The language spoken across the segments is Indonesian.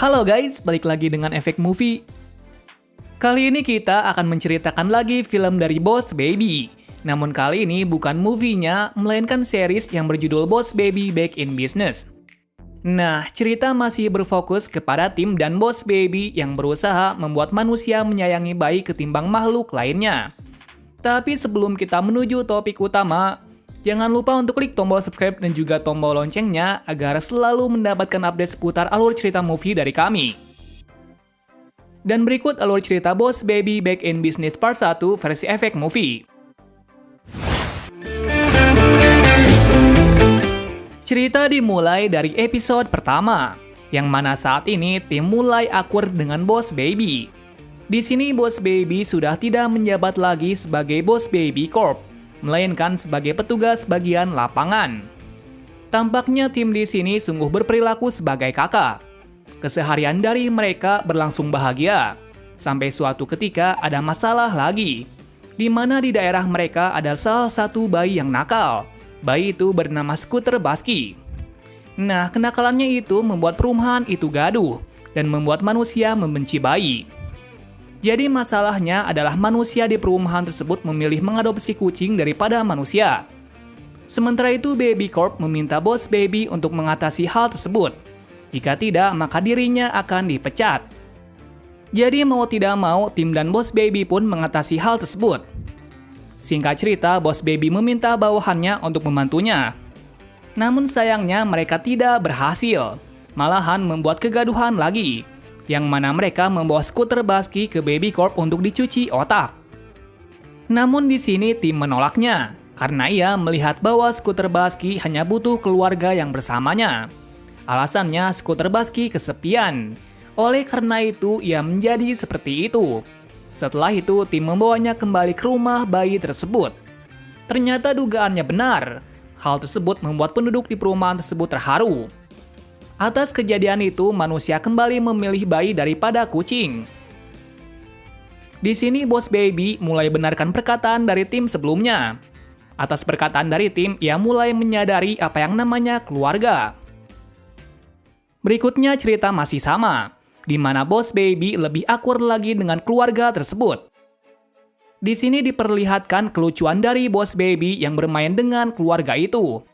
Halo guys, balik lagi dengan Efek Movie. Kali ini kita akan menceritakan lagi film dari Boss Baby. Namun kali ini bukan movie-nya, melainkan series yang berjudul Boss Baby Back in Business. Nah, cerita masih berfokus kepada tim dan Boss Baby yang berusaha membuat manusia menyayangi bayi ketimbang makhluk lainnya. Tapi sebelum kita menuju topik utama, jangan lupa untuk klik tombol subscribe dan juga tombol loncengnya agar selalu mendapatkan update seputar alur cerita movie dari kami. Dan berikut alur cerita Boss Baby Back in Business Part 1 versi Efek Movie. Cerita dimulai dari episode pertama, yang mana saat ini tim mulai akur dengan Boss Baby. Di sini Boss Baby sudah tidak menjabat lagi sebagai Boss Baby Corp, melainkan sebagai petugas bagian lapangan. Tampaknya tim di sini sungguh berperilaku sebagai kakak. Keseharian dari mereka berlangsung bahagia, sampai suatu ketika ada masalah lagi, di mana di daerah mereka ada salah satu bayi yang nakal. Bayi itu bernama Scooter Basky. Nah, kenakalannya itu membuat perumahan itu gaduh, dan membuat manusia membenci bayi. Jadi masalahnya adalah manusia di perumahan tersebut memilih mengadopsi kucing daripada manusia. Sementara itu Baby Corp meminta Boss Baby untuk mengatasi hal tersebut. Jika tidak, maka dirinya akan dipecat. Jadi mau tidak mau, tim dan Boss Baby pun mengatasi hal tersebut. Singkat cerita, Boss Baby meminta bawahannya untuk membantunya. Namun sayangnya mereka tidak berhasil, malahan membuat kegaduhan lagi, yang mana mereka membawa Scooter Basky ke Baby Corp untuk dicuci otak. Namun di sini tim menolaknya, karena ia melihat bahwa Scooter Basky hanya butuh keluarga yang bersamanya. Alasannya Scooter Basky kesepian, oleh karena itu ia menjadi seperti itu. Setelah itu tim membawanya kembali ke rumah bayi tersebut. Ternyata dugaannya benar, hal tersebut membuat penduduk di perumahan tersebut terharu. Atas kejadian itu, manusia kembali memilih bayi daripada kucing. Di sini Boss Baby mulai benarkan perkataan dari tim sebelumnya. Atas perkataan dari tim, ia mulai menyadari apa yang namanya keluarga. Berikutnya cerita masih sama, di mana Boss Baby lebih akur lagi dengan keluarga tersebut. Di sini diperlihatkan kelucuan dari Boss Baby yang bermain dengan keluarga itu.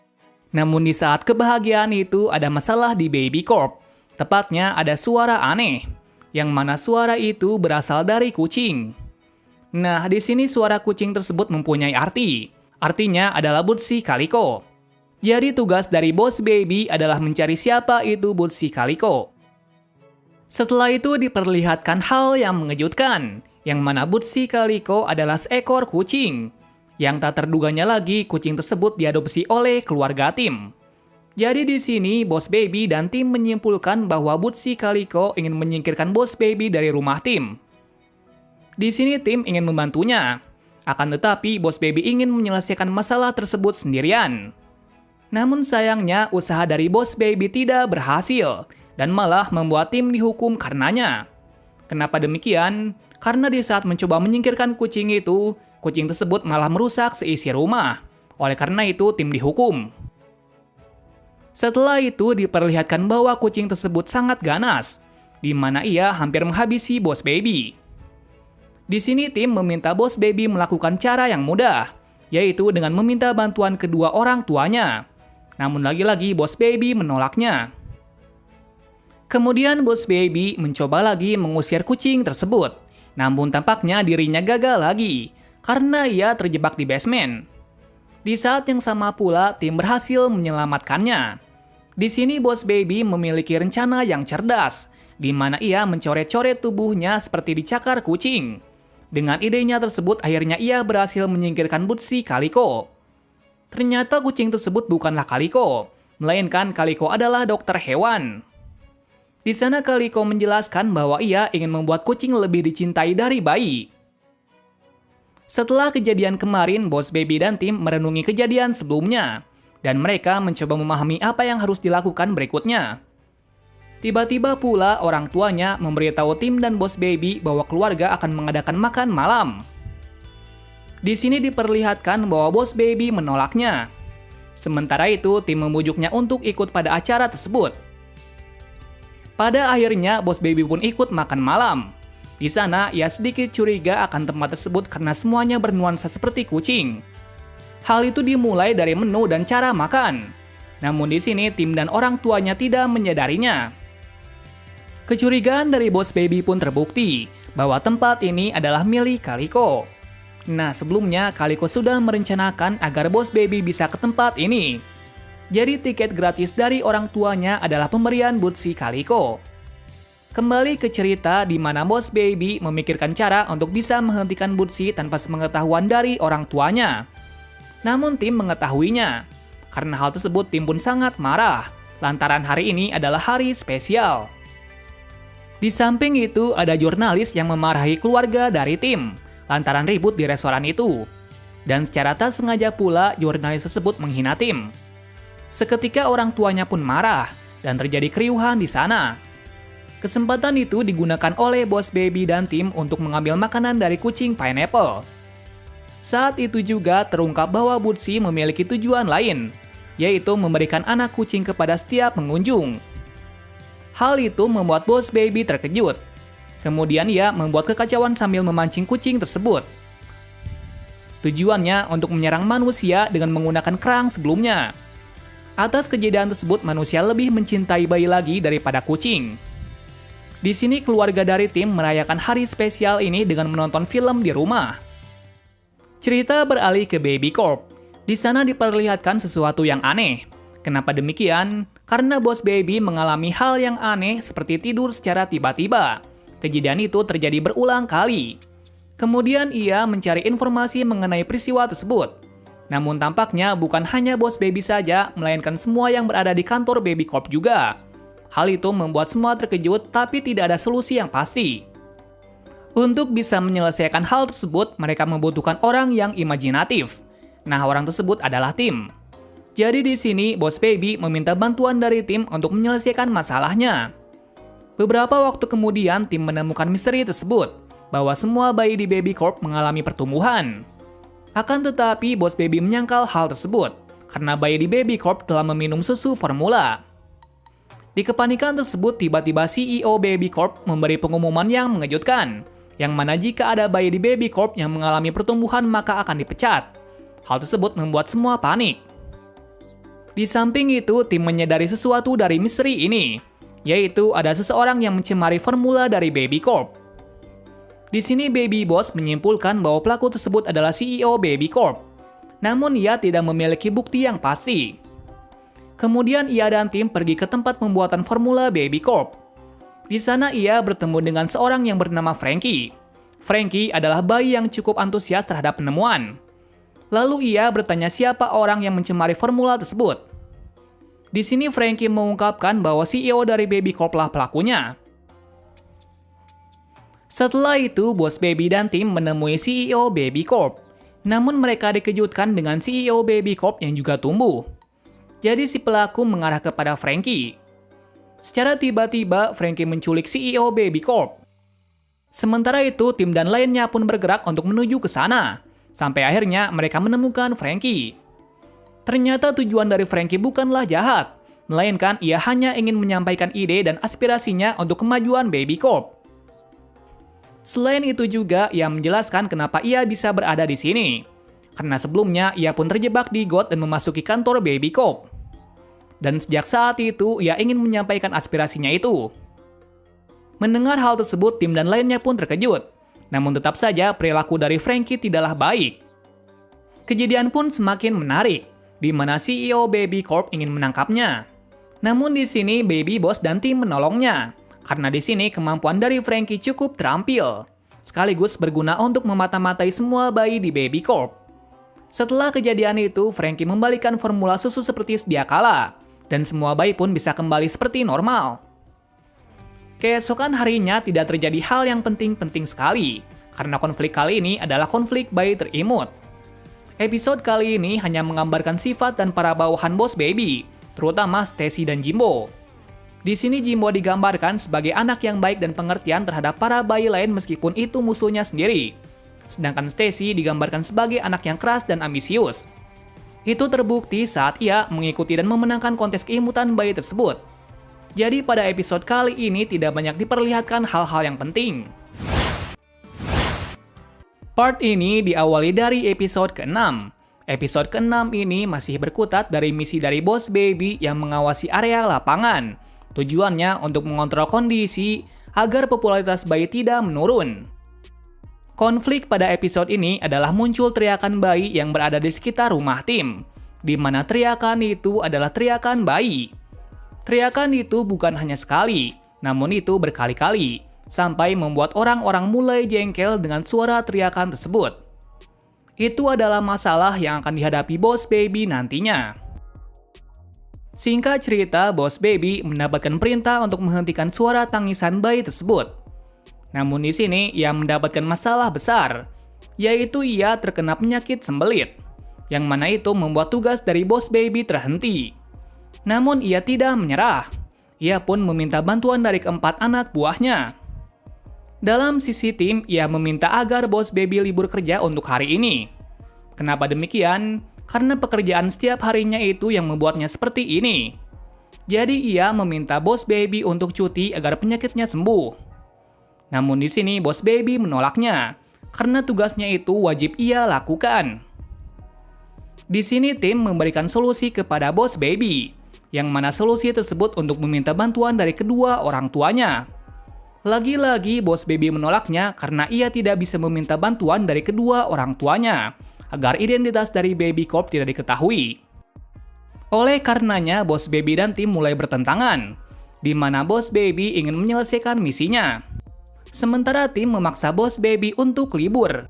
Namun di saat kebahagiaan itu ada masalah di Baby Corp. Tepatnya ada suara aneh, yang mana suara itu berasal dari kucing. Nah, di sini suara kucing tersebut mempunyai arti. Artinya adalah Bootsy Calico. Jadi tugas dari Boss Baby adalah mencari siapa itu Bootsy Calico. Setelah itu diperlihatkan hal yang mengejutkan, yang mana Bootsy Calico adalah seekor kucing. Yang tak terduganya lagi, kucing tersebut diadopsi oleh keluarga tim. Jadi di sini Boss Baby dan tim menyimpulkan bahwa Bootsy Calico ingin menyingkirkan Boss Baby dari rumah tim. Di sini tim ingin membantunya, akan tetapi Boss Baby ingin menyelesaikan masalah tersebut sendirian. Namun sayangnya usaha dari Boss Baby tidak berhasil, dan malah membuat tim dihukum karenanya. Kenapa demikian? Karena di saat mencoba menyingkirkan kucing itu, kucing tersebut malah merusak seisi rumah. Oleh karena itu, tim dihukum. Setelah itu diperlihatkan bahwa kucing tersebut sangat ganas, di mana ia hampir menghabisi Boss Baby. Di sini tim meminta Boss Baby melakukan cara yang mudah, yaitu dengan meminta bantuan kedua orang tuanya. Namun lagi-lagi Boss Baby menolaknya. Kemudian Boss Baby mencoba lagi mengusir kucing tersebut. Namun tampaknya dirinya gagal lagi, karena ia terjebak di basement. Di saat yang sama pula, tim berhasil menyelamatkannya. Di sini Boss Baby memiliki rencana yang cerdas, di mana ia mencoret-coret tubuhnya seperti dicakar kucing. Dengan idenya tersebut, akhirnya ia berhasil menyingkirkan Bootsy Calico. Ternyata kucing tersebut bukanlah Calico, melainkan Calico adalah dokter hewan. Di sana Calico menjelaskan bahwa ia ingin membuat kucing lebih dicintai dari bayi. Setelah kejadian kemarin, Boss Baby dan tim merenungi kejadian sebelumnya, dan mereka mencoba memahami apa yang harus dilakukan berikutnya. Tiba-tiba pula orang tuanya memberitahu tim dan Boss Baby bahwa keluarga akan mengadakan makan malam. Di sini diperlihatkan bahwa Boss Baby menolaknya. Sementara itu, tim membujuknya untuk ikut pada acara tersebut. Pada akhirnya, Boss Baby pun ikut makan malam. Di sana, ia sedikit curiga akan tempat tersebut karena semuanya bernuansa seperti kucing. Hal itu dimulai dari menu dan cara makan. Namun di sini, tim dan orang tuanya tidak menyadarinya. Kecurigaan dari Boss Baby pun terbukti bahwa tempat ini adalah milik Kaliko. Nah, sebelumnya Kaliko sudah merencanakan agar Boss Baby bisa ke tempat ini. Jadi tiket gratis dari orang tuanya adalah pemberian buat si Kaliko. Kembali ke cerita di mana Boss Baby memikirkan cara untuk bisa menghentikan Butsi tanpa sepengetahuan dari orang tuanya. Namun tim mengetahuinya. Karena hal tersebut tim pun sangat marah, lantaran hari ini adalah hari spesial. Di samping itu ada jurnalis yang memarahi keluarga dari tim, lantaran ribut di restoran itu. Dan secara tak sengaja pula jurnalis tersebut menghina tim. Seketika orang tuanya pun marah, dan terjadi keriuhan di sana. Kesempatan itu digunakan oleh Boss Baby dan tim untuk mengambil makanan dari kucing pineapple. Saat itu juga terungkap bahwa Butsi memiliki tujuan lain, yaitu memberikan anak kucing kepada setiap pengunjung. Hal itu membuat Boss Baby terkejut. Kemudian ia membuat kekacauan sambil memancing kucing tersebut. Tujuannya untuk menyerang manusia dengan menggunakan kerang sebelumnya. Atas kejadian tersebut manusia lebih mencintai bayi lagi daripada kucing. Di sini keluarga dari tim merayakan hari spesial ini dengan menonton film di rumah. Cerita beralih ke Baby Corp. Di sana diperlihatkan sesuatu yang aneh. Kenapa demikian? Karena Boss Baby mengalami hal yang aneh seperti tidur secara tiba-tiba. Kejadian itu terjadi berulang kali. Kemudian ia mencari informasi mengenai peristiwa tersebut. Namun tampaknya bukan hanya Boss Baby saja, melainkan semua yang berada di kantor Baby Corp juga. Hal itu membuat semua terkejut, tapi tidak ada solusi yang pasti. Untuk bisa menyelesaikan hal tersebut, mereka membutuhkan orang yang imajinatif. Nah, orang tersebut adalah tim. Jadi di sini, Boss Baby meminta bantuan dari tim untuk menyelesaikan masalahnya. Beberapa waktu kemudian, tim menemukan misteri tersebut, bahwa semua bayi di Baby Corp mengalami pertumbuhan. Akan tetapi, Boss Baby menyangkal hal tersebut, karena bayi di Baby Corp telah meminum susu formula. Di kepanikan tersebut, tiba-tiba CEO Baby Corp memberi pengumuman yang mengejutkan, yang mana jika ada bayi di Baby Corp yang mengalami pertumbuhan maka akan dipecat. Hal tersebut membuat semua panik. Di samping itu, tim menyadari sesuatu dari misteri ini, yaitu ada seseorang yang mencemari formula dari Baby Corp. Di sini Baby Boss menyimpulkan bahwa pelaku tersebut adalah CEO Baby Corp. Namun ia tidak memiliki bukti yang pasti. Kemudian ia dan tim pergi ke tempat pembuatan formula Baby Corp. Di sana ia bertemu dengan seorang yang bernama Frankie. Frankie adalah bayi yang cukup antusias terhadap penemuan. Lalu ia bertanya siapa orang yang mencemari formula tersebut. Di sini Frankie mengungkapkan bahwa CEO dari Baby Corp lah pelakunya. Setelah itu, Boss Baby dan tim menemui CEO Baby Corp. Namun mereka dikejutkan dengan CEO Baby Corp yang juga tumbuh. Jadi si pelaku mengarah kepada Frankie. Secara tiba-tiba, Frankie menculik CEO Baby Corp. Sementara itu, tim dan lainnya pun bergerak untuk menuju ke sana. Sampai akhirnya mereka menemukan Frankie. Ternyata tujuan dari Frankie bukanlah jahat, melainkan ia hanya ingin menyampaikan ide dan aspirasinya untuk kemajuan Baby Corp. Selain itu juga, ia menjelaskan kenapa ia bisa berada di sini. Karena sebelumnya ia pun terjebak di got dan memasuki kantor Baby Corp. Dan sejak saat itu ia ingin menyampaikan aspirasinya itu. Mendengar hal tersebut, tim dan lainnya pun terkejut. Namun tetap saja perilaku dari Frankie tidaklah baik. Kejadian pun semakin menarik, di mana CEO Baby Corp ingin menangkapnya. Namun di sini Baby Boss dan tim menolongnya. Karena di sini kemampuan dari Frankie cukup terampil, sekaligus berguna untuk memata-matai semua bayi di Baby Corp. Setelah kejadian itu, Frankie membalikan formula susu seperti sedia kala, dan semua bayi pun bisa kembali seperti normal. Keesokan harinya tidak terjadi hal yang penting-penting sekali, karena konflik kali ini adalah konflik bayi terimut. Episode kali ini hanya menggambarkan sifat dan para bawahan Boss Baby, terutama Stacy dan Jimbo. Di sini Jimbo digambarkan sebagai anak yang baik dan pengertian terhadap para bayi lain meskipun itu musuhnya sendiri. Sedangkan Stacy digambarkan sebagai anak yang keras dan ambisius. Itu terbukti saat ia mengikuti dan memenangkan kontes keimutan bayi tersebut. Jadi pada episode kali ini tidak banyak diperlihatkan hal-hal yang penting. Part ini diawali dari episode ke-6. Episode ke-6 ini masih berkutat dari misi dari Boss Baby yang mengawasi area lapangan. Tujuannya untuk mengontrol kondisi agar popularitas bayi tidak menurun. Konflik pada episode ini adalah muncul teriakan bayi yang berada di sekitar rumah Tim, di mana teriakan itu adalah teriakan bayi. Teriakan itu bukan hanya sekali, namun itu berkali-kali, sampai membuat orang-orang mulai jengkel dengan suara teriakan tersebut. Itu adalah masalah yang akan dihadapi Boss Baby nantinya. Singkat cerita, Boss Baby mendapatkan perintah untuk menghentikan suara tangisan bayi tersebut. Namun di sini ia mendapatkan masalah besar, yaitu ia terkena penyakit sembelit, yang mana itu membuat tugas dari Boss Baby terhenti. Namun ia tidak menyerah, ia pun meminta bantuan dari keempat anak buahnya. Dalam sisi tim, ia meminta agar Boss Baby libur kerja untuk hari ini. Kenapa demikian? Karena pekerjaan setiap harinya itu yang membuatnya seperti ini. Jadi ia meminta Boss Baby untuk cuti agar penyakitnya sembuh. Namun di sini Boss Baby menolaknya, karena tugasnya itu wajib ia lakukan. Di sini tim memberikan solusi kepada Boss Baby, yang mana solusi tersebut untuk meminta bantuan dari kedua orang tuanya. Lagi-lagi Boss Baby menolaknya karena ia tidak bisa meminta bantuan dari kedua orang tuanya, agar identitas dari Baby Corp tidak diketahui. Oleh karenanya Boss Baby dan tim mulai bertentangan, di mana Boss Baby ingin menyelesaikan misinya. Sementara tim memaksa Boss Baby untuk libur.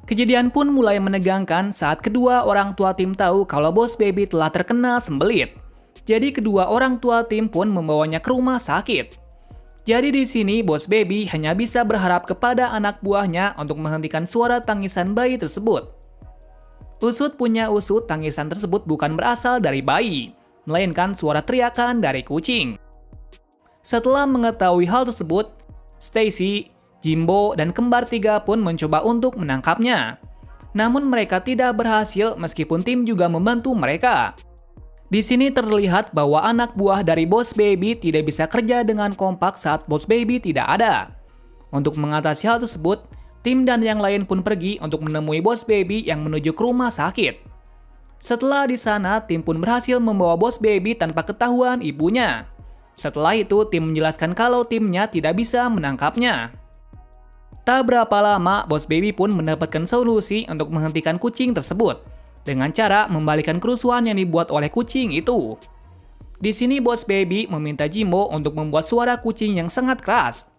Kejadian pun mulai menegangkan saat kedua orang tua tim tahu kalau Boss Baby telah terkena sembelit. Jadi kedua orang tua tim pun membawanya ke rumah sakit. Jadi di sini Boss Baby hanya bisa berharap kepada anak buahnya untuk menghentikan suara tangisan bayi tersebut. Usut punya usut, tangisan tersebut bukan berasal dari bayi, melainkan suara teriakan dari kucing. Setelah mengetahui hal tersebut, Stacy, Jimbo, dan kembar tiga pun mencoba untuk menangkapnya. Namun mereka tidak berhasil meskipun tim juga membantu mereka. Di sini terlihat bahwa anak buah dari Boss Baby tidak bisa kerja dengan kompak saat Boss Baby tidak ada. Untuk mengatasi hal tersebut, tim dan yang lain pun pergi untuk menemui Boss Baby yang menuju ke rumah sakit. Setelah di sana, tim pun berhasil membawa Boss Baby tanpa ketahuan ibunya. Setelah itu, tim menjelaskan kalau timnya tidak bisa menangkapnya. Tak berapa lama, Boss Baby pun mendapatkan solusi untuk menghentikan kucing tersebut, dengan cara membalikan kerusuhan yang dibuat oleh kucing itu. Di sini Boss Baby meminta Jimbo untuk membuat suara kucing yang sangat keras.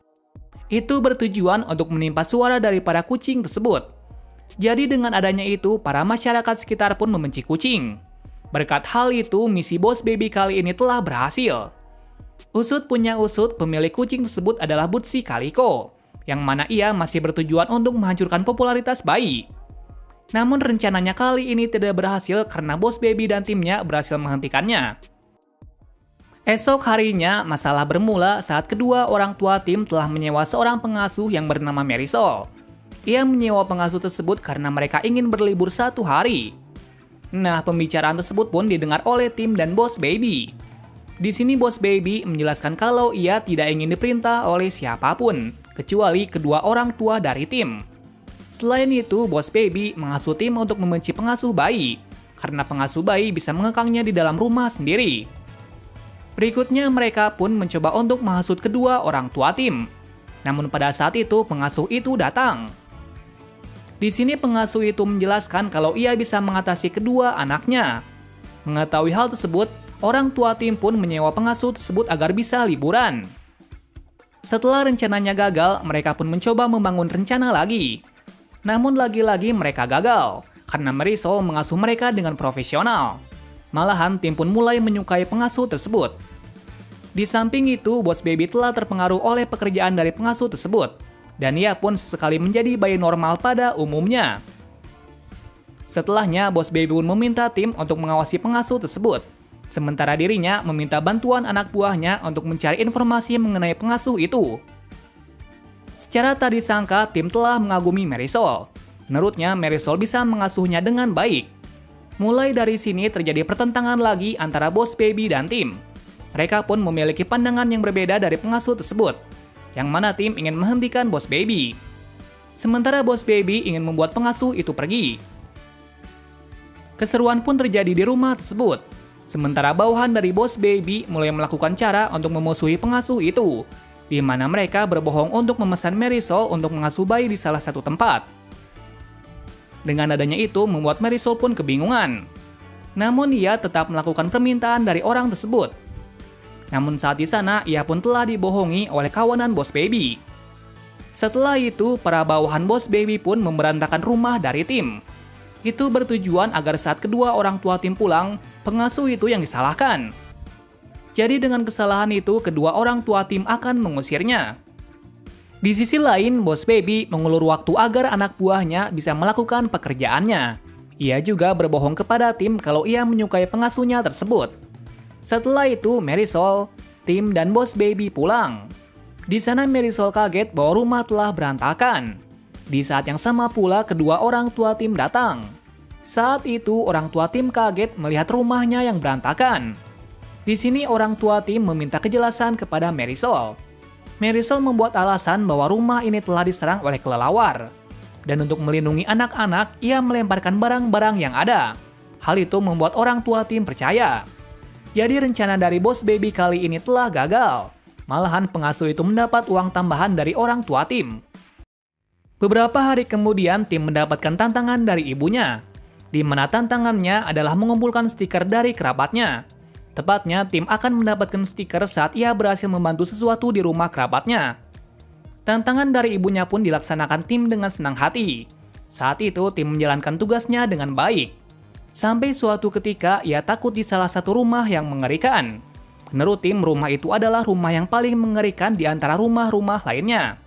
Itu bertujuan untuk menimpa suara dari para kucing tersebut. Jadi dengan adanya itu, para masyarakat sekitar pun membenci kucing. Berkat hal itu, misi Boss Baby kali ini telah berhasil. Usut punya usut, pemilik kucing tersebut adalah Bootsy Calico, yang mana ia masih bertujuan untuk menghancurkan popularitas bayi. Namun rencananya kali ini tidak berhasil karena Boss Baby dan timnya berhasil menghentikannya. Esok harinya, masalah bermula saat kedua orang tua tim telah menyewa seorang pengasuh yang bernama Marisol. Ia menyewa pengasuh tersebut karena mereka ingin berlibur 1 hari. Nah, pembicaraan tersebut pun didengar oleh tim dan Boss Baby. Di sini Boss Baby menjelaskan kalau ia tidak ingin diperintah oleh siapapun, kecuali kedua orang tua dari tim. Selain itu, Boss Baby mengasuh tim untuk membenci pengasuh bayi, karena pengasuh bayi bisa mengekangnya di dalam rumah sendiri. Berikutnya mereka pun mencoba untuk menghasut kedua orang tua tim. Namun pada saat itu pengasuh itu datang. Di sini pengasuh itu menjelaskan kalau ia bisa mengatasi kedua anaknya. Mengetahui hal tersebut, orang tua tim pun menyewa pengasuh tersebut agar bisa liburan. Setelah rencananya gagal, mereka pun mencoba membangun rencana lagi. Namun lagi-lagi mereka gagal, karena Marisol mengasuh mereka dengan profesional. Malahan tim pun mulai menyukai pengasuh tersebut. Di samping itu, Boss Baby telah terpengaruh oleh pekerjaan dari pengasuh tersebut, dan ia pun sesekali menjadi bayi normal pada umumnya. Setelahnya, Boss Baby pun meminta tim untuk mengawasi pengasuh tersebut, sementara dirinya meminta bantuan anak buahnya untuk mencari informasi mengenai pengasuh itu. Secara tak disangka, tim telah mengagumi Marisol. Menurutnya, Marisol bisa mengasuhnya dengan baik. Mulai dari sini terjadi pertentangan lagi antara Boss Baby dan tim. Mereka pun memiliki pandangan yang berbeda dari pengasuh tersebut, yang mana tim ingin menghentikan Boss Baby. Sementara Boss Baby ingin membuat pengasuh itu pergi. Keseruan pun terjadi di rumah tersebut. Sementara bawahan dari Boss Baby mulai melakukan cara untuk memusuhi pengasuh itu, di mana mereka berbohong untuk memesan Marisol untuk mengasuh bayi di salah satu tempat. Dengan adanya itu membuat Marisol pun kebingungan. Namun ia tetap melakukan permintaan dari orang tersebut. Namun saat di sana ia pun telah dibohongi oleh kawanan Boss Baby. Setelah itu para bawahan Boss Baby pun memberantakan rumah dari tim. Itu bertujuan agar saat kedua orang tua tim pulang, pengasuh itu yang disalahkan. Jadi dengan kesalahan itu kedua orang tua tim akan mengusirnya. Di sisi lain, Boss Baby mengulur waktu agar anak buahnya bisa melakukan pekerjaannya. Ia juga berbohong kepada tim kalau ia menyukai pengasuhnya tersebut. Setelah itu, Marisol, tim, dan Boss Baby pulang. Di sana Marisol kaget bahwa rumah telah berantakan. Di saat yang sama pula kedua orang tua tim datang. Saat itu orang tua tim kaget melihat rumahnya yang berantakan. Di sini orang tua tim meminta kejelasan kepada Marisol. Marisol membuat alasan bahwa rumah ini telah diserang oleh kelelawar. Dan untuk melindungi anak-anak, ia melemparkan barang-barang yang ada. Hal itu membuat orang tua tim percaya. Jadi rencana dari Boss Baby kali ini telah gagal. Malahan pengasuh itu mendapat uang tambahan dari orang tua tim. Beberapa hari kemudian tim mendapatkan tantangan dari ibunya, di mana tantangannya adalah mengumpulkan stiker dari kerabatnya. Tepatnya tim akan mendapatkan stiker saat ia berhasil membantu sesuatu di rumah kerabatnya. Tantangan dari ibunya pun dilaksanakan tim dengan senang hati. Saat itu tim menjalankan tugasnya dengan baik. Sampai suatu ketika ia takut di salah satu rumah yang mengerikan. Menurut tim, rumah itu adalah rumah yang paling mengerikan di antara rumah-rumah lainnya.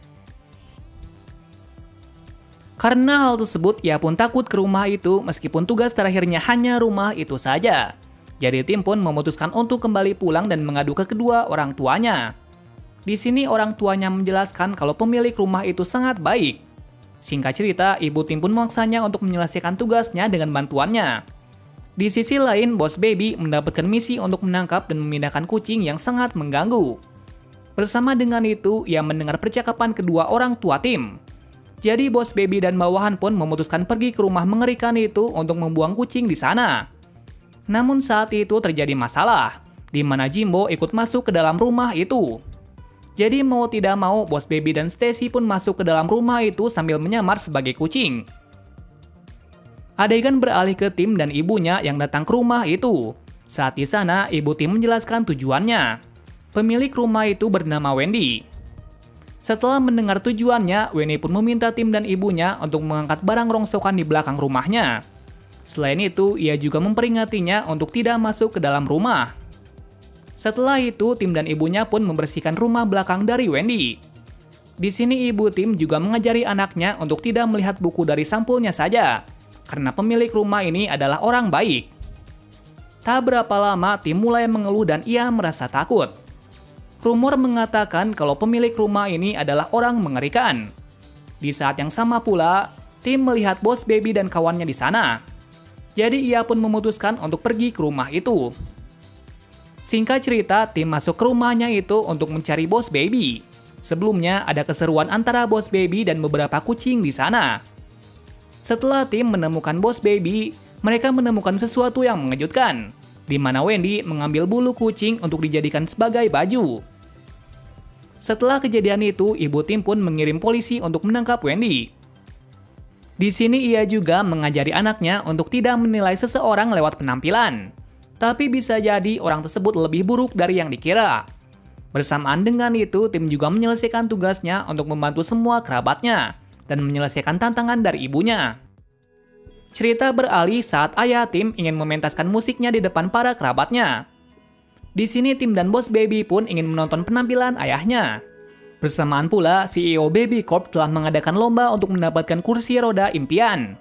Karena hal tersebut, ia pun takut ke rumah itu meskipun tugas terakhirnya hanya rumah itu saja. Jadi tim pun memutuskan untuk kembali pulang dan mengadu ke kedua orang tuanya. Di sini orang tuanya menjelaskan kalau pemilik rumah itu sangat baik. Singkat cerita, ibu tim pun memaksanya untuk menyelesaikan tugasnya dengan bantuannya. Di sisi lain, Boss Baby mendapatkan misi untuk menangkap dan memindahkan kucing yang sangat mengganggu. Bersama dengan itu, ia mendengar percakapan kedua orang tua tim. Jadi Boss Baby dan bawahan pun memutuskan pergi ke rumah mengerikan itu untuk membuang kucing di sana. Namun saat itu terjadi masalah, di mana Jimbo ikut masuk ke dalam rumah itu. Jadi mau tidak mau, Boss Baby dan Stacy pun masuk ke dalam rumah itu sambil menyamar sebagai kucing. Adegan beralih ke tim dan ibunya yang datang ke rumah itu. Saat di sana, ibu tim menjelaskan tujuannya. Pemilik rumah itu bernama Wendy. Setelah mendengar tujuannya, Wendy pun meminta tim dan ibunya untuk mengangkat barang rongsokan di belakang rumahnya. Selain itu, ia juga memperingatinya untuk tidak masuk ke dalam rumah. Setelah itu, tim dan ibunya pun membersihkan rumah belakang dari Wendy. Di sini ibu tim juga mengajari anaknya untuk tidak melihat buku dari sampulnya saja, karena pemilik rumah ini adalah orang baik. Tak berapa lama, tim mulai mengeluh dan ia merasa takut. Rumor mengatakan kalau pemilik rumah ini adalah orang mengerikan. Di saat yang sama pula, tim melihat Boss Baby dan kawannya di sana. Jadi ia pun memutuskan untuk pergi ke rumah itu. Singkat cerita, tim masuk ke rumahnya itu untuk mencari Boss Baby. Sebelumnya ada keseruan antara Boss Baby dan beberapa kucing di sana. Setelah tim menemukan Boss Baby, mereka menemukan sesuatu yang mengejutkan, di mana Wendy mengambil bulu kucing untuk dijadikan sebagai baju. Setelah kejadian itu, ibu tim pun mengirim polisi untuk menangkap Wendy. Di sini ia juga mengajari anaknya untuk tidak menilai seseorang lewat penampilan. Tapi bisa jadi orang tersebut lebih buruk dari yang dikira. Bersamaan dengan itu, tim juga menyelesaikan tugasnya untuk membantu semua kerabatnya dan menyelesaikan tantangan dari ibunya. Cerita beralih saat ayah tim ingin mementaskan musiknya di depan para kerabatnya. Di sini tim dan Boss Baby pun ingin menonton penampilan ayahnya. Bersamaan pula, CEO Baby Corp telah mengadakan lomba untuk mendapatkan kursi roda impian.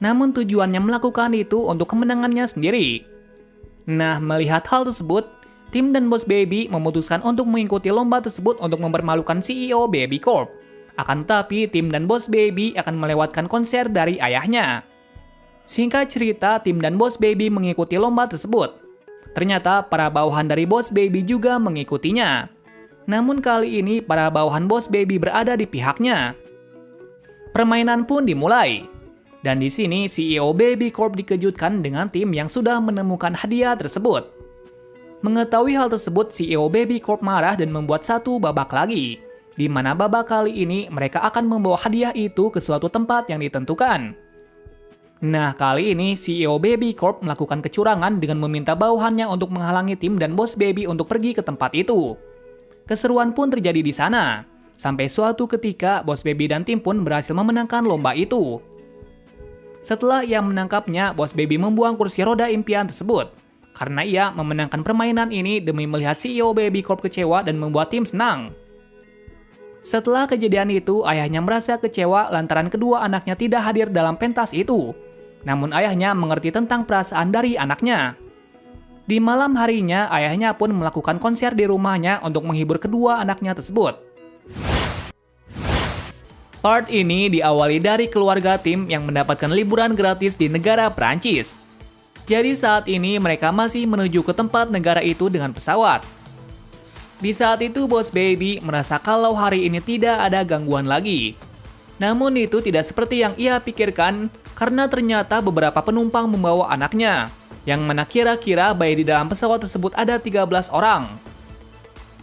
Namun tujuannya melakukan itu untuk kemenangannya sendiri. Nah, melihat hal tersebut, tim dan Boss Baby memutuskan untuk mengikuti lomba tersebut untuk mempermalukan CEO Baby Corp. Akan tetapi, tim dan Boss Baby akan melewatkan konser dari ayahnya. Singkat cerita, tim dan Boss Baby mengikuti lomba tersebut. ternyata para bawahan dari Boss Baby juga mengikutinya. Namun kali ini para bawahan Boss Baby berada di pihaknya. Permainan pun dimulai. Dan di sini CEO Baby Corp dikejutkan dengan tim yang sudah menemukan hadiah tersebut. Mengetahui hal tersebut, CEO Baby Corp marah dan membuat satu babak lagi, di mana babak kali ini mereka akan membawa hadiah itu ke suatu tempat yang ditentukan. Nah, kali ini CEO Baby Corp melakukan kecurangan dengan meminta bawahannya untuk menghalangi tim dan Boss Baby untuk pergi ke tempat itu. Keseruan pun terjadi di sana. Sampai suatu ketika, Boss Baby dan tim pun berhasil memenangkan lomba itu. Setelah ia menangkapnya, Boss Baby membuang kursi roda impian tersebut. Karena ia memenangkan permainan ini demi melihat CEO Baby Corp kecewa dan membuat tim senang. Setelah kejadian itu, ayahnya merasa kecewa lantaran kedua anaknya tidak hadir dalam pentas itu. Namun ayahnya mengerti tentang perasaan dari anaknya. Di malam harinya, ayahnya pun melakukan konser di rumahnya untuk menghibur kedua anaknya tersebut. Part ini diawali dari keluarga tim yang mendapatkan liburan gratis di negara Prancis. Jadi saat ini mereka masih menuju ke tempat negara itu dengan pesawat. Di saat itu Boss Baby merasa kalau hari ini tidak ada gangguan lagi. Namun itu tidak seperti yang ia pikirkan karena ternyata beberapa penumpang membawa anaknya. Yang mana kira-kira bayi di dalam pesawat tersebut ada 13 orang.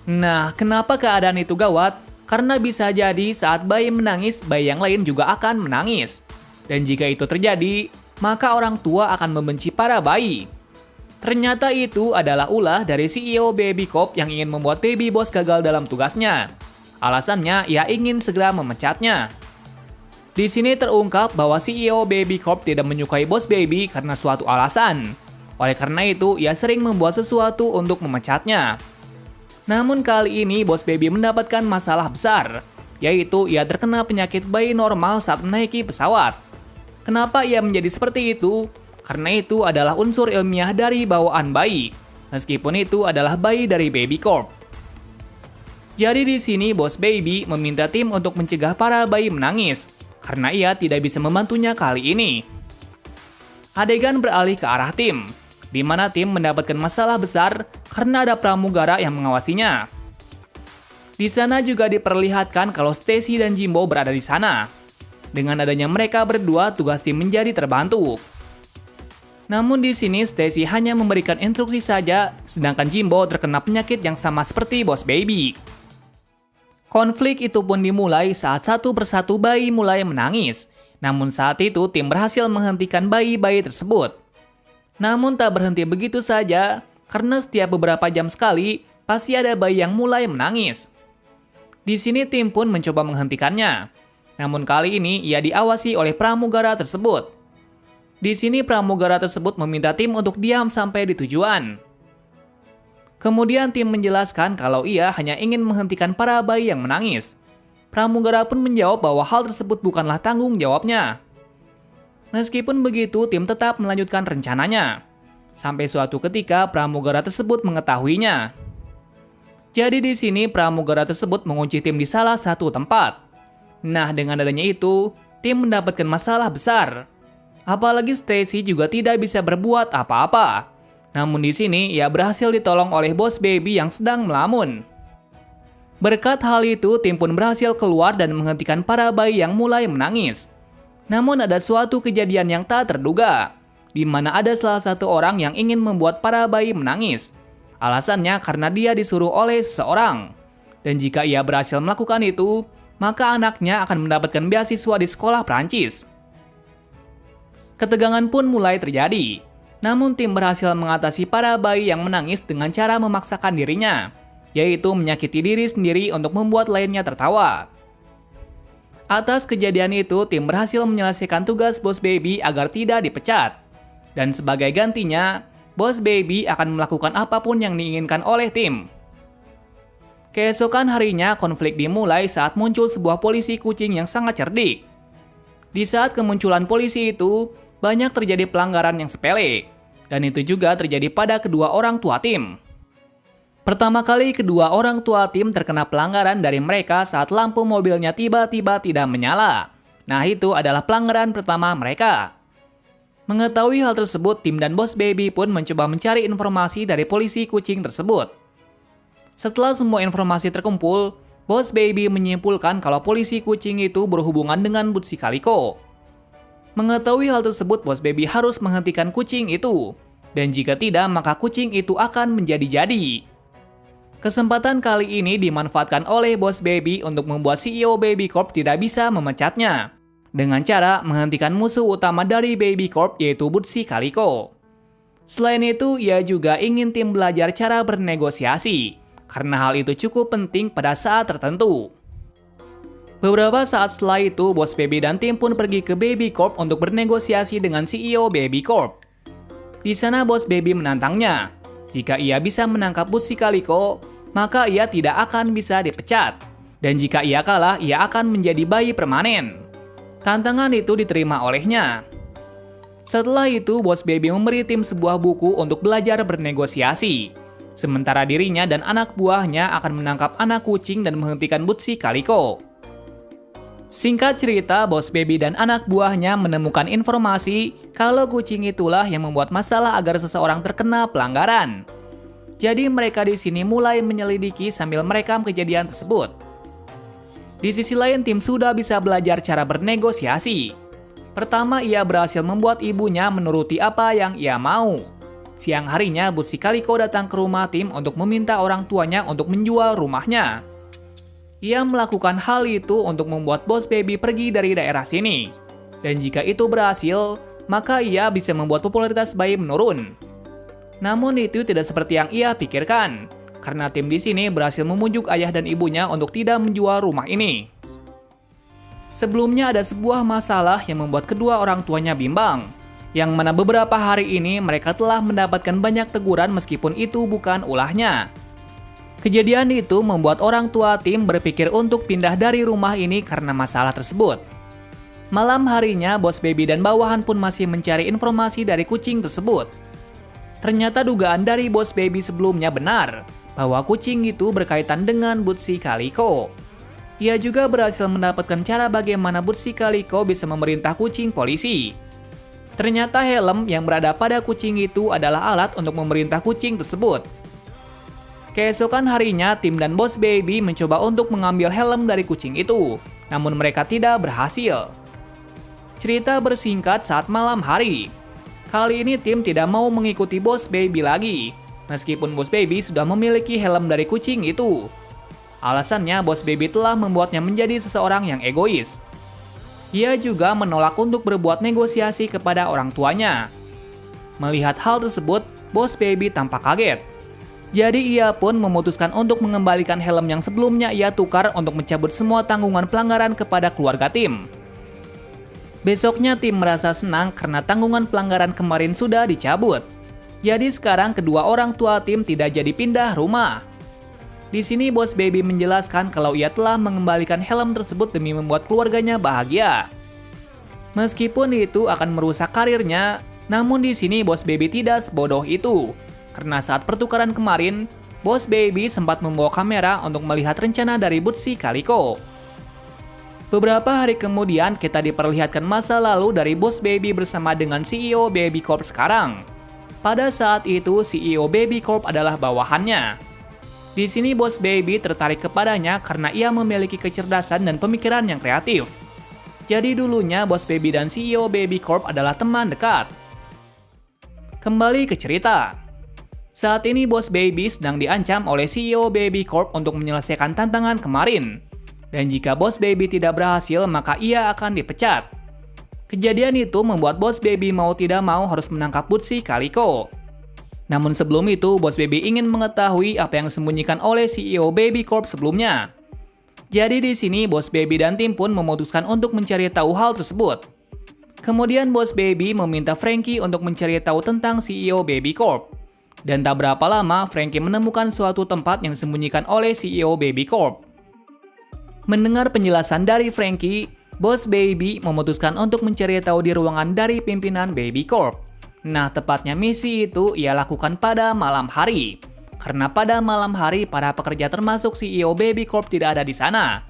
Nah, kenapa keadaan itu gawat? Karena bisa jadi saat bayi menangis, bayi yang lain juga akan menangis. Dan jika itu terjadi, maka orang tua akan membenci para bayi. Ternyata itu adalah ulah dari CEO Baby Corp yang ingin membuat Baby Boss gagal dalam tugasnya. Alasannya, ia ingin segera memecatnya. Di sini terungkap bahwa CEO Baby Corp tidak menyukai Boss Baby karena suatu alasan. Oleh karena itu, ia sering membuat sesuatu untuk memecatnya. Namun kali ini Boss Baby mendapatkan masalah besar, yaitu ia terkena penyakit bayi normal saat menaiki pesawat. Kenapa ia menjadi seperti itu? Karena itu adalah unsur ilmiah dari bawaan bayi, meskipun itu adalah bayi dari Baby Corp. Jadi di sini Boss Baby meminta tim untuk mencegah para bayi menangis, karena ia tidak bisa membantunya kali ini. Adegan beralih ke arah tim, di mana tim mendapatkan masalah besar karena ada pramugara yang mengawasinya. Di sana juga diperlihatkan kalau Stacy dan Jimbo berada di sana. Dengan adanya mereka berdua, tugas tim menjadi terbantu. Namun di sini Stacy hanya memberikan instruksi saja, sedangkan Jimbo terkena penyakit yang sama seperti Boss Baby. Konflik itu pun dimulai saat satu persatu bayi mulai menangis. Namun saat itu tim berhasil menghentikan bayi-bayi tersebut. Namun tak berhenti begitu saja, karena setiap beberapa jam sekali, pasti ada bayi yang mulai menangis. Di sini tim pun mencoba menghentikannya. Namun kali ini ia diawasi oleh pramugara tersebut. Di sini pramugara tersebut meminta tim untuk diam sampai di tujuan. Kemudian tim menjelaskan kalau ia hanya ingin menghentikan para bayi yang menangis. Pramugara pun menjawab bahwa hal tersebut bukanlah tanggung jawabnya. Meskipun begitu, tim tetap melanjutkan rencananya. Sampai suatu ketika pramugara tersebut mengetahuinya. Jadi di sini pramugara tersebut mengunci tim di salah satu tempat. Nah, dengan adanya itu, tim mendapatkan masalah besar. Apalagi Stacy juga tidak bisa berbuat apa-apa. Namun di sini ia berhasil ditolong oleh Boss Baby yang sedang melamun. Berkat hal itu, tim pun berhasil keluar dan menghentikan para bayi yang mulai menangis. Namun ada suatu kejadian yang tak terduga, di mana ada salah satu orang yang ingin membuat para bayi menangis. Alasannya karena dia disuruh oleh seseorang. Dan jika ia berhasil melakukan itu, maka anaknya akan mendapatkan beasiswa di sekolah Prancis. Ketegangan pun mulai terjadi. Namun tim berhasil mengatasi para bayi yang menangis dengan cara memaksakan dirinya, yaitu menyakiti diri sendiri untuk membuat lainnya tertawa. Atas kejadian itu, tim berhasil menyelesaikan tugas Boss Baby agar tidak dipecat. Dan sebagai gantinya, Boss Baby akan melakukan apapun yang diinginkan oleh tim. Keesokan harinya, konflik dimulai saat muncul sebuah polisi kucing yang sangat cerdik. Di saat kemunculan polisi itu, banyak terjadi pelanggaran yang sepele. Dan itu juga terjadi pada kedua orang tua tim. Pertama kali kedua orang tua tim terkena pelanggaran dari mereka saat lampu mobilnya tiba-tiba tidak menyala. Nah, itu adalah pelanggaran pertama mereka. Mengetahui hal tersebut, tim dan Boss Baby pun mencoba mencari informasi dari polisi kucing tersebut. Setelah semua informasi terkumpul, Boss Baby menyimpulkan kalau polisi kucing itu berhubungan dengan Bootsy Calico. Mengetahui hal tersebut, Boss Baby harus menghentikan kucing itu. Dan jika tidak, maka kucing itu akan menjadi-jadi. Kesempatan kali ini dimanfaatkan oleh Boss Baby untuk membuat CEO Baby Corp tidak bisa memecatnya. Dengan cara menghentikan musuh utama dari Baby Corp yaitu Bootsy Calico. Selain itu, ia juga ingin tim belajar cara bernegosiasi, karena hal itu cukup penting pada saat tertentu. Beberapa saat setelah itu, Boss Baby dan tim pun pergi ke Baby Corp untuk bernegosiasi dengan CEO Baby Corp. Di sana Boss Baby menantangnya. Jika ia bisa menangkap Bootsy Calico, maka ia tidak akan bisa dipecat. Dan jika ia kalah, ia akan menjadi bayi permanen. Tantangan itu diterima olehnya. Setelah itu, Boss Baby memberi tim sebuah buku untuk belajar bernegosiasi. Sementara dirinya dan anak buahnya akan menangkap anak kucing dan menghentikan Bootsy Calico. Singkat cerita, Boss Baby dan anak buahnya menemukan informasi kalau kucing itulah yang membuat masalah agar seseorang terkena pelanggaran. Jadi mereka di sini mulai menyelidiki sambil merekam kejadian tersebut. Di sisi lain, tim sudah bisa belajar cara bernegosiasi. Pertama, ia berhasil membuat ibunya menuruti apa yang ia mau. Siang harinya, Bootsy Calico datang ke rumah tim untuk meminta orang tuanya untuk menjual rumahnya. Ia melakukan hal itu untuk membuat Boss Baby pergi dari daerah sini. Dan jika itu berhasil, maka ia bisa membuat popularitas bayi menurun. Namun itu tidak seperti yang ia pikirkan. Karena tim di sini berhasil memujuk ayah dan ibunya untuk tidak menjual rumah ini. Sebelumnya ada sebuah masalah yang membuat kedua orang tuanya bimbang, yang mana beberapa hari ini mereka telah mendapatkan banyak teguran meskipun itu bukan ulahnya. Kejadian itu membuat orang tua tim berpikir untuk pindah dari rumah ini karena masalah tersebut. Malam harinya, Boss Baby dan bawahan pun masih mencari informasi dari kucing tersebut. Ternyata dugaan dari Boss Baby sebelumnya benar, bahwa kucing itu berkaitan dengan Bootsy Calico. Ia juga berhasil mendapatkan cara bagaimana Bootsy Calico bisa memerintah kucing polisi. Ternyata helm yang berada pada kucing itu adalah alat untuk memerintah kucing tersebut. Keesokan harinya, tim dan Boss Baby mencoba untuk mengambil helm dari kucing itu, namun mereka tidak berhasil. Cerita bersingkat saat malam hari. Kali ini tim tidak mau mengikuti Boss Baby lagi. Meskipun Boss Baby sudah memiliki helm dari kucing itu. Alasannya, Boss Baby telah membuatnya menjadi seseorang yang egois. Ia juga menolak untuk berbuat negosiasi kepada orang tuanya. Melihat hal tersebut, Boss Baby tampak kaget. Jadi ia pun memutuskan untuk mengembalikan helm yang sebelumnya ia tukar untuk mencabut semua tanggungan pelanggaran kepada keluarga tim. Besoknya tim merasa senang karena tanggungan pelanggaran kemarin sudah dicabut. Jadi sekarang kedua orang tua tim tidak jadi pindah rumah. Di sini Boss Baby menjelaskan kalau ia telah mengembalikan helm tersebut demi membuat keluarganya bahagia. Meskipun itu akan merusak karirnya, namun di sini Boss Baby tidak sebodoh itu. Karena saat pertukaran kemarin, Boss Baby sempat membawa kamera untuk melihat rencana dari Bootsy Calico. Beberapa hari kemudian kita diperlihatkan masa lalu dari Boss Baby bersama dengan CEO Baby Corp sekarang. Pada saat itu, CEO Baby Corp adalah bawahannya. Di sini Boss Baby tertarik kepadanya karena ia memiliki kecerdasan dan pemikiran yang kreatif. Jadi dulunya Boss Baby dan CEO Baby Corp adalah teman dekat. Kembali ke cerita. Saat ini Boss Baby sedang diancam oleh CEO Baby Corp untuk menyelesaikan tantangan kemarin. Dan jika Boss Baby tidak berhasil, maka ia akan dipecat. Kejadian itu membuat Boss Baby mau tidak mau harus menangkap Bootsy Calico. Namun sebelum itu, Boss Baby ingin mengetahui apa yang disembunyikan oleh CEO Baby Corp sebelumnya. Jadi di sini Boss Baby dan tim pun memutuskan untuk mencari tahu hal tersebut. Kemudian Boss Baby meminta Frankie untuk mencari tahu tentang CEO Baby Corp. Dan tak berapa lama, Frankie menemukan suatu tempat yang disembunyikan oleh CEO Baby Corp. Mendengar penjelasan dari Frankie, Boss Baby memutuskan untuk mencari tahu di ruangan dari pimpinan Baby Corp. Nah, tepatnya misi itu ia lakukan pada malam hari. Karena pada malam hari para pekerja termasuk CEO Baby Corp tidak ada di sana.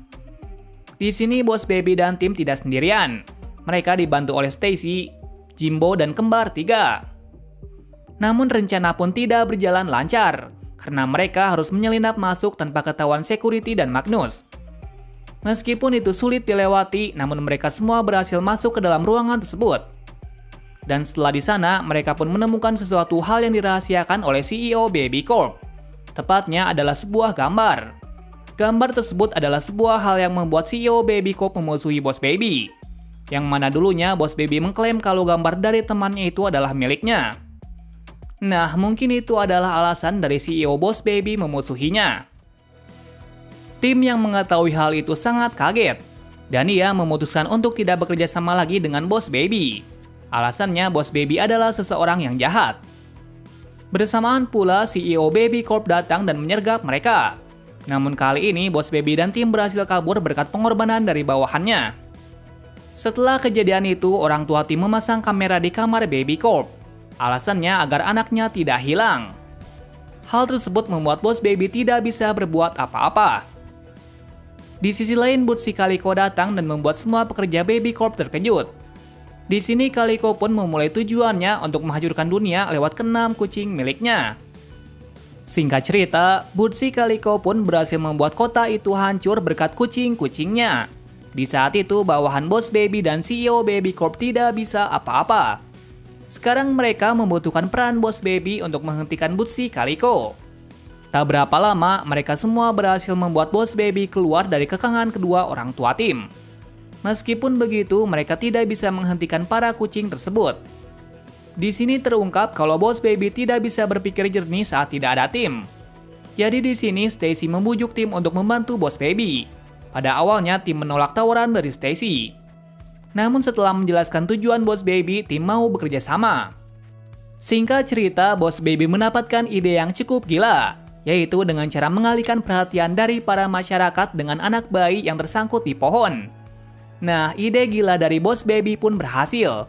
Di sini Boss Baby dan tim tidak sendirian. Mereka dibantu oleh Stacy, Jimbo dan kembar 3. Namun rencana pun tidak berjalan lancar, karena mereka harus menyelinap masuk tanpa ketahuan security dan Magnus. Meskipun itu sulit dilewati, namun mereka semua berhasil masuk ke dalam ruangan tersebut. Dan setelah di sana, mereka pun menemukan sesuatu hal yang dirahasiakan oleh CEO Baby Corp. Tepatnya adalah sebuah gambar. Gambar tersebut adalah sebuah hal yang membuat CEO Baby Corp memusuhi Boss Baby. Yang mana dulunya Boss Baby mengklaim kalau gambar dari temannya itu adalah miliknya. Nah, mungkin itu adalah alasan dari CEO Boss Baby memusuhinya. Tim yang mengetahui hal itu sangat kaget, dan ia memutuskan untuk tidak bekerja sama lagi dengan Boss Baby. Alasannya Boss Baby adalah seseorang yang jahat. Bersamaan pula CEO Baby Corp datang dan menyergap mereka. Namun kali ini Boss Baby dan tim berhasil kabur berkat pengorbanan dari bawahannya. Setelah kejadian itu, orang tua tim memasang kamera di kamar Baby Corp. Alasannya agar anaknya tidak hilang. Hal tersebut membuat Boss Baby tidak bisa berbuat apa-apa. Di sisi lain, Bootsy Calico datang dan membuat semua pekerja Baby Corp terkejut. Di sini Calico pun memulai tujuannya untuk menghancurkan dunia lewat ke-6 kucing miliknya. Singkat cerita, Bootsy Calico pun berhasil membuat kota itu hancur berkat kucing-kucingnya. Di saat itu, bawahan Boss Baby dan CEO Baby Corp tidak bisa apa-apa. Sekarang mereka membutuhkan peran Boss Baby untuk menghentikan Bootsy Calico. Tak berapa lama, mereka semua berhasil membuat Boss Baby keluar dari kekangan kedua orang tua tim. Meskipun begitu, mereka tidak bisa menghentikan para kucing tersebut. Di sini terungkap kalau Boss Baby tidak bisa berpikir jernih saat tidak ada tim. Jadi di sini Stacy membujuk tim untuk membantu Boss Baby. Pada awalnya tim menolak tawaran dari Stacy. Namun setelah menjelaskan tujuan Boss Baby, tim mau bekerja sama. Singkat cerita, Boss Baby mendapatkan ide yang cukup gila, yaitu dengan cara mengalihkan perhatian dari para masyarakat dengan anak bayi yang tersangkut di pohon. Nah, ide gila dari Boss Baby pun berhasil.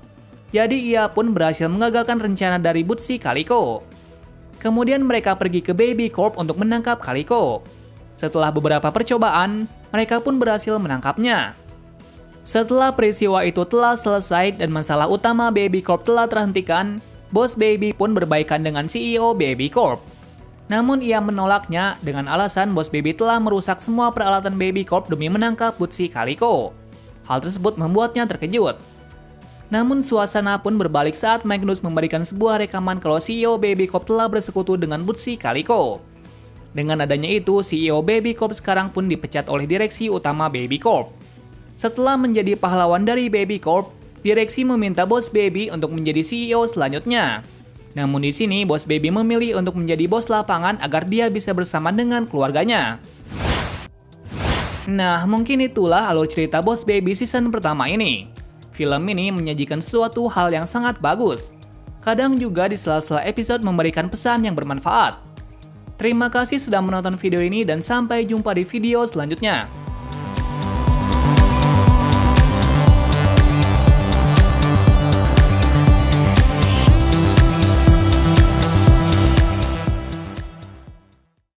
Jadi ia pun berhasil mengagalkan rencana dari Bootsy Calico. Kemudian mereka pergi ke Baby Corp untuk menangkap Calico. Setelah beberapa percobaan, mereka pun berhasil menangkapnya. Setelah peristiwa itu telah selesai dan masalah utama Baby Corp telah terhentikan, Boss Baby pun berbaikan dengan CEO Baby Corp. Namun ia menolaknya dengan alasan Boss Baby telah merusak semua peralatan Baby Corp demi menangkap Bootsy Calico. Hal tersebut membuatnya terkejut. Namun suasana pun berbalik saat Magnus memberikan sebuah rekaman kalau CEO Baby Corp telah bersekutu dengan Bootsy Calico. Dengan adanya itu, CEO Baby Corp sekarang pun dipecat oleh direksi utama Baby Corp. Setelah menjadi pahlawan dari Baby Corp, direksi meminta Boss Baby untuk menjadi CEO selanjutnya. Namun di sini Boss Baby memilih untuk menjadi bos lapangan agar dia bisa bersama dengan keluarganya. Nah, mungkin itulah alur cerita Boss Baby season pertama ini. Film ini menyajikan sesuatu hal yang sangat bagus. Kadang juga di sela-sela episode memberikan pesan yang bermanfaat. Terima kasih sudah menonton video ini dan sampai jumpa di video selanjutnya.